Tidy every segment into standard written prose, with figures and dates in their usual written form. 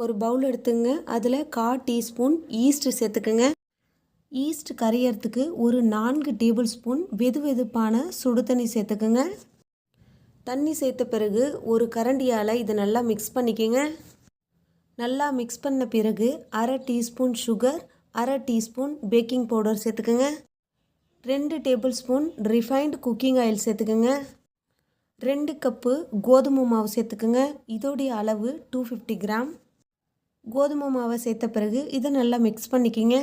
ஒரு பவுல் எடுத்துங்க. அதில் 1/4 டீஸ்பூன் ஈஸ்ட் சேர்த்துக்குங்க. ஈஸ்ட் கரையிறதுக்கு ஒரு 4 டேபிள் ஸ்பூன் வெது வெதுப்பான சுடு தண்ணி சேர்த்துக்குங்க. தண்ணி சேர்த்த பிறகு ஒரு கரண்டியால் இதை நல்லா மிக்ஸ் பண்ணிக்கோங்க. நல்லா மிக்ஸ் பண்ண பிறகு 1/2 teaspoon sugar, 1/2 teaspoon baking powder சேர்த்துக்குங்க. 2 table spoon refined cooking oil சேர்த்துக்குங்க. 2 கப்பு கோதுமை மாவு சேர்த்துக்குங்க. இதோடைய அளவு 250 கிராம். கோதுமை மாவை சேர்த்த பிறகு இதை நல்லா மிக்ஸ் பண்ணிக்கிங்க.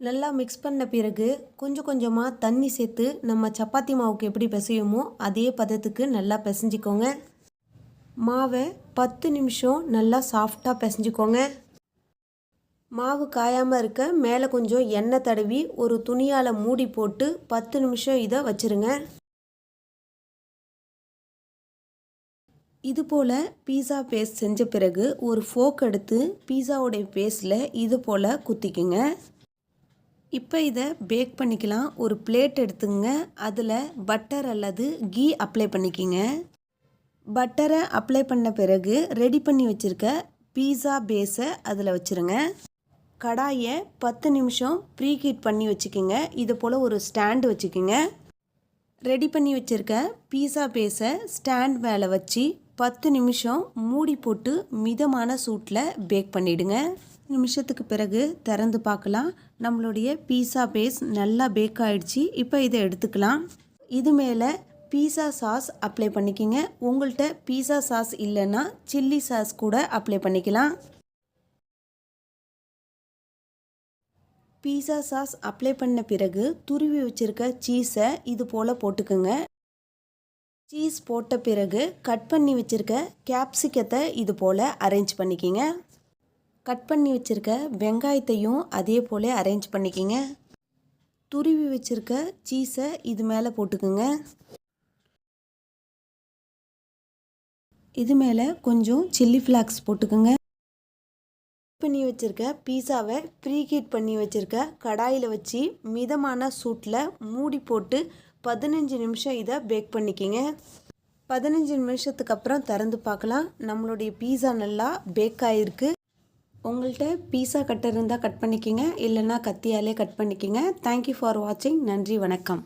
நல்லா மிக்ஸ் பண்ண பிறகு கொஞ்சம் கொஞ்சமாக தண்ணி சேர்த்து நம்ம சப்பாத்தி மாவுக்கு எப்படி பிசையுமோ அதே பதத்துக்கு நல்லா பிசைஞ்சிக்கோங்க. மாவை 10 நிமிஷம் நல்லா சாஃப்டாக பிசைஞ்சிக்கோங்க. மாவு காயாமல் இருக்க மேலே கொஞ்சம் எண்ணெய் தடவி ஒரு துணியால் மூடி போட்டு 10 நிமிஷம் இதை வச்சுருங்க. இது போல் பீஸா பேஸ்ட் செஞ்ச பிறகு ஒரு ஃபோக் எடுத்து பீஸாவுடைய பேஸ்டில் இது போல் குத்திக்குங்க. இப்போ இதை பேக் பண்ணிக்கலாம். ஒரு பிளேட் எடுத்துங்க. அதில் பட்டர் அல்லது கீ அப்ளை பண்ணிக்கிங்க. பட்டரை அப்ளை பண்ண பிறகு ரெடி பண்ணி வச்சுருக்க பீஸா பேஸை அதில் வச்சுருங்க. கடாயை 10 நிமிஷம் ப்ரீஹீட் பண்ணி வச்சுக்கிங்க. இது போல் ஒரு ஸ்டாண்டு வச்சுக்கிங்க. ரெடி பண்ணி வச்சுருக்க பீஸா பேஸை ஸ்டாண்ட் மேலே வச்சு 10 நிமிஷம் மூடி போட்டு மிதமான சூட்டில் பேக் பண்ணிவிடுங்க. நிமிஷத்துக்கு பிறகு திறந்து பார்க்கலாம். நம்மளுடைய பீஸா பேஸ் நல்லா பேக் ஆகிடுச்சு. இப்போ இதை எடுத்துக்கலாம். இது மேலே பீஸா சாஸ் அப்ளை பண்ணிக்கிங்க. உங்கள்கிட்ட பீஸா சாஸ் இல்லைன்னா சில்லி சாஸ் கூட அப்ளை பண்ணிக்கலாம். பீஸா சாஸ் அப்ளை பண்ண பிறகு துருவி வச்சுருக்க சீஸை இது போல் போட்டுக்குங்க. சீஸ் போட்ட பிறகு கட் பண்ணி வச்சுருக்க கேப்சிகத்தை இது போல் அரேஞ்ச் பண்ணிக்கிங்க. கட் பண்ணி வச்சுருக்க வெங்காயத்தையும் அதே போல் அரேஞ்ச் பண்ணிக்கிங்க. துருவி வச்சுருக்க சீஸை இது மேலே போட்டுக்குங்க. இது மேலே கொஞ்சம் சில்லி ஃப்ளாக்ஸ் போட்டுக்குங்க. பண்ணி வச்சுருக்க பீஸாவை ப்ரீஹீட் பண்ணி வச்சுருக்க கடாயில் வச்சு மிதமான சூட்டில் மூடி போட்டு 15 நிமிஷம் இதை பேக் பண்ணிக்கிங்க. 15 நிமிஷத்துக்கு அப்புறம் திறந்து பார்க்கலாம். நம்மளுடைய பீஸா நல்லா பேக் ஆகிருக்கு. உங்கள்கிட்ட பீஸா கட்டர் இருந்தால் கட் பண்ணிக்கிங்க. இல்லைன்னா கத்தியாலே கட் பண்ணிக்கிங்க. தேங்க்யூ ஃபார் வாட்சிங். நன்றி, வணக்கம்.